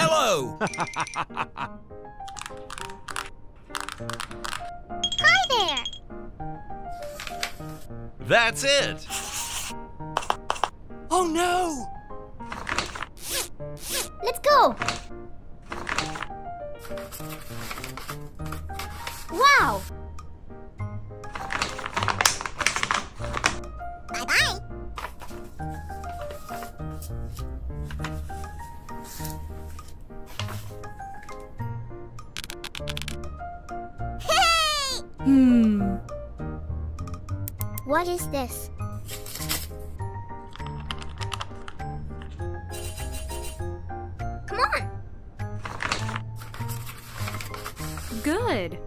yellow! Hi there! That's it! Oh no! Let's go! Wow! Bye-bye! Hey! What is this? Come on! Good.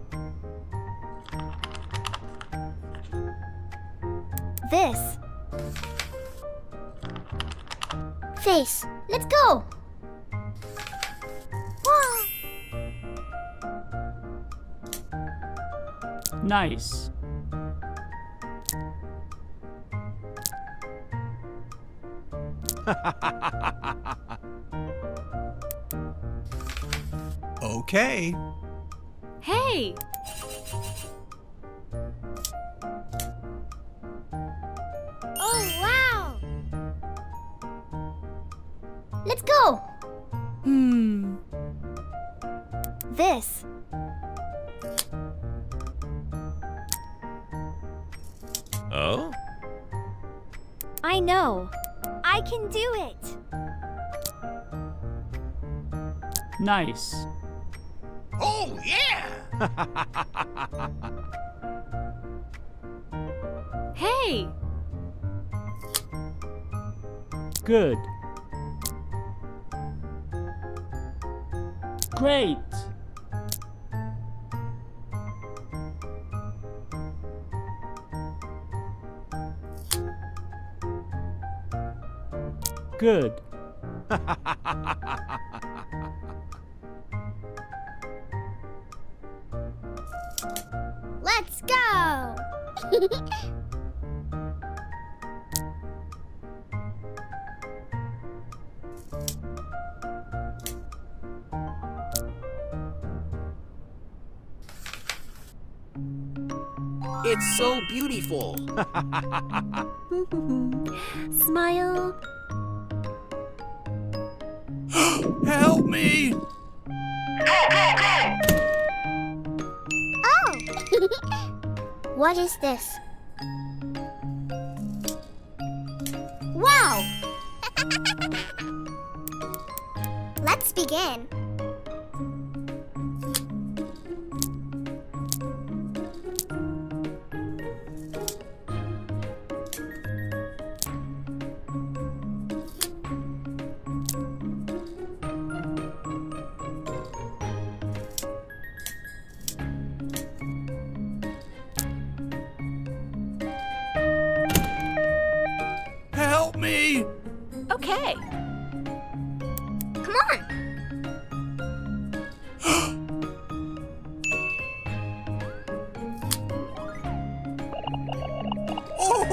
This. Face. Let's go! Wow! Nice. Okay. Hey! Oh, wow! Let's go! This. Oh? I know. I can do it. Nice. Oh, yeah! Hey! Good. Great. Good. Let's go! It's so beautiful. Smile. Help me! Oh! What is this? Wow! Let's begin. Help me! Okay. Come on! Oh,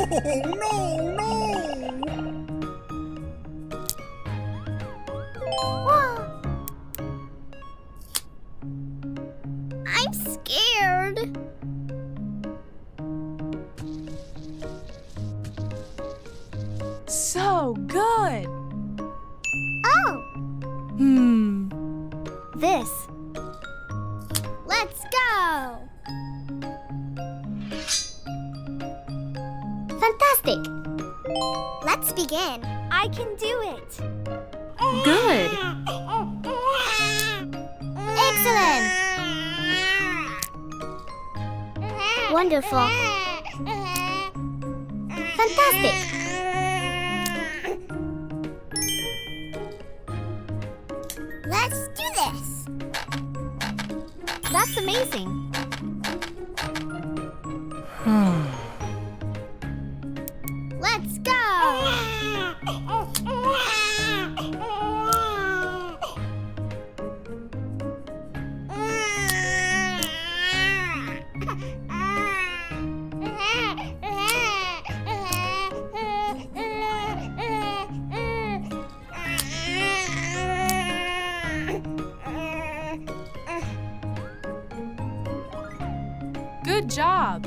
no, no! Whoa. I'm scared. So good. Oh, this. Let's go. Fantastic. Let's begin. I can do it. Good. Excellent. Wonderful. Fantastic. Let's do this. That's amazing. Let's go. Good job.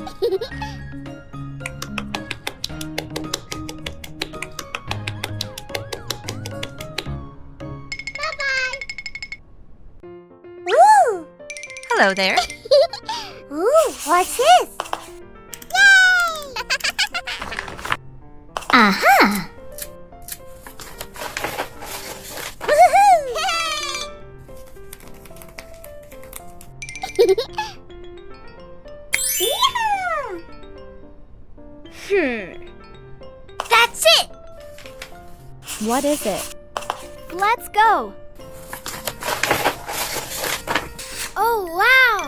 Woo! Hello there. Ooh, what's this? Yay! Aha! Woohoo! Yeah! That's it! What is it? Let's go! Oh, wow!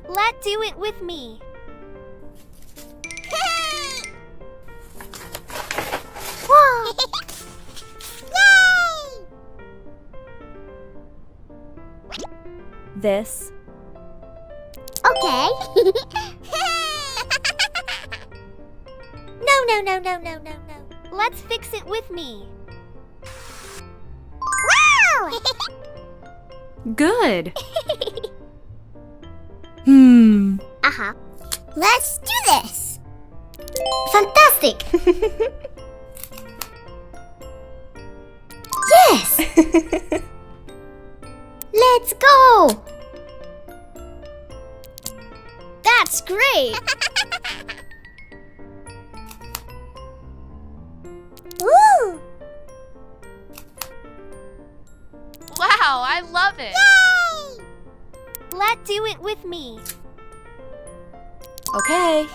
Let's do it with me. Whoa! Yay! This. Okay. No. Let's fix it with me. Wow! Good. Uh-huh. Let's do this. Fantastic. Yes. Let's go. That's great. Woo! Wow, I love it. Yay! Let's do it with me. Okay.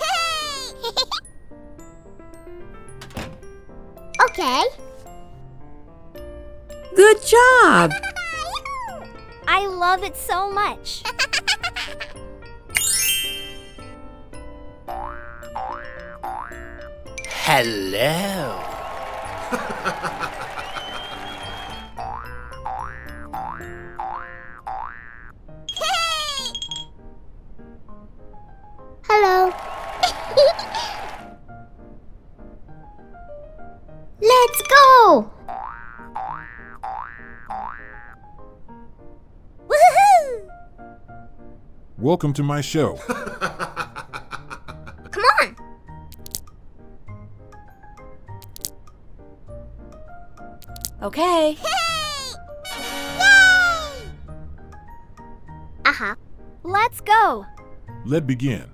Okay. Good job! I love it so much. Hello. Hello. Let's go. Woohoo! Welcome to my show. Come on. Okay. Yay! Uh-huh. Let's go. Let begin.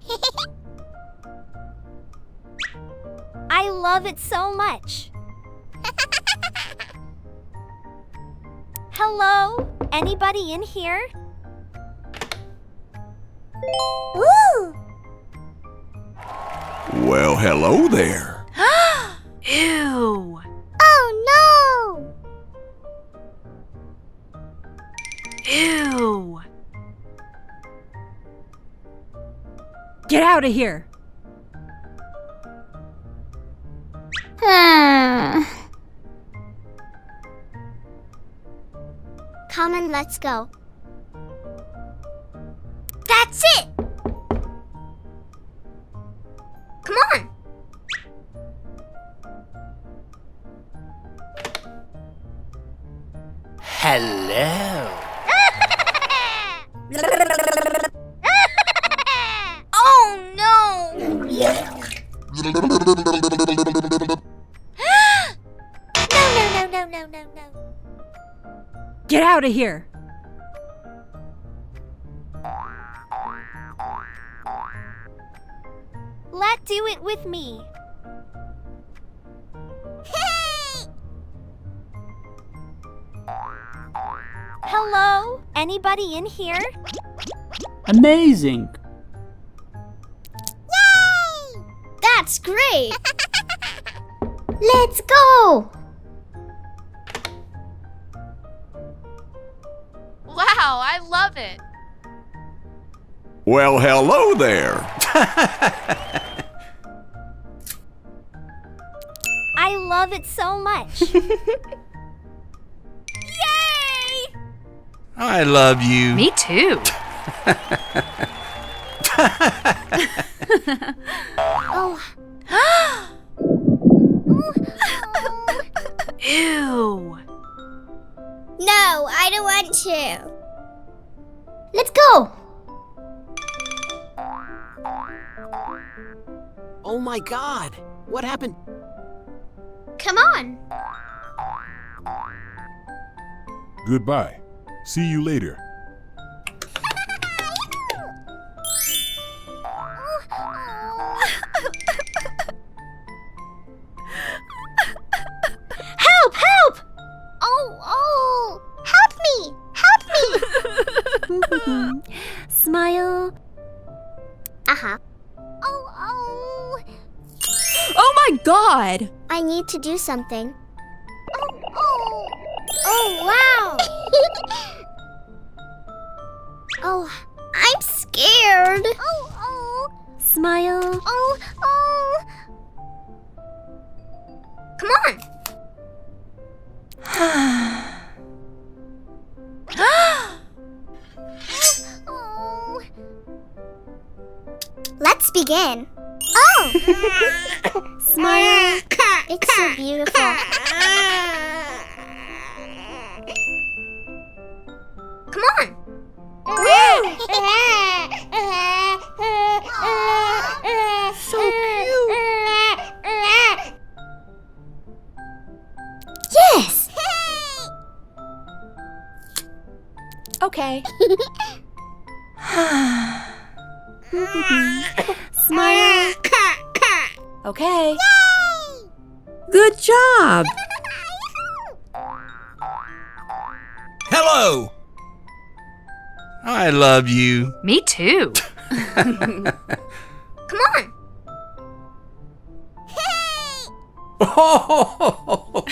I love it so much. Hello? Anybody in here? Woo! Well, hello there. Ew. Oh no! Ew. Get out of here. Come on, let's go. That's it! Come on! Hello. Oh no! No. Get out of here. Let's do it with me. Hello? Anybody in here? Amazing. Yay! That's great! Let's go! Wow, I love it. Well, hello there. I love it so much. Yay! I love you. Me too. Oh. Ew. No, I don't want to. Let's go! Oh my god! What happened? Come on! Goodbye. See you later. Help! Help! Oh! Help me! Help me! Smile. Uh-huh. Oh! Oh my god! I need to do something. Oh, wow! Oh, I'm scared. Oh. Smile. Oh. Come on. Oh. Let's begin. Oh! Smile. It's so beautiful. Come on. So cute. Yes. Okay. Smile. Okay. Good job! Hello. I love you. Me too. Come on. Oh,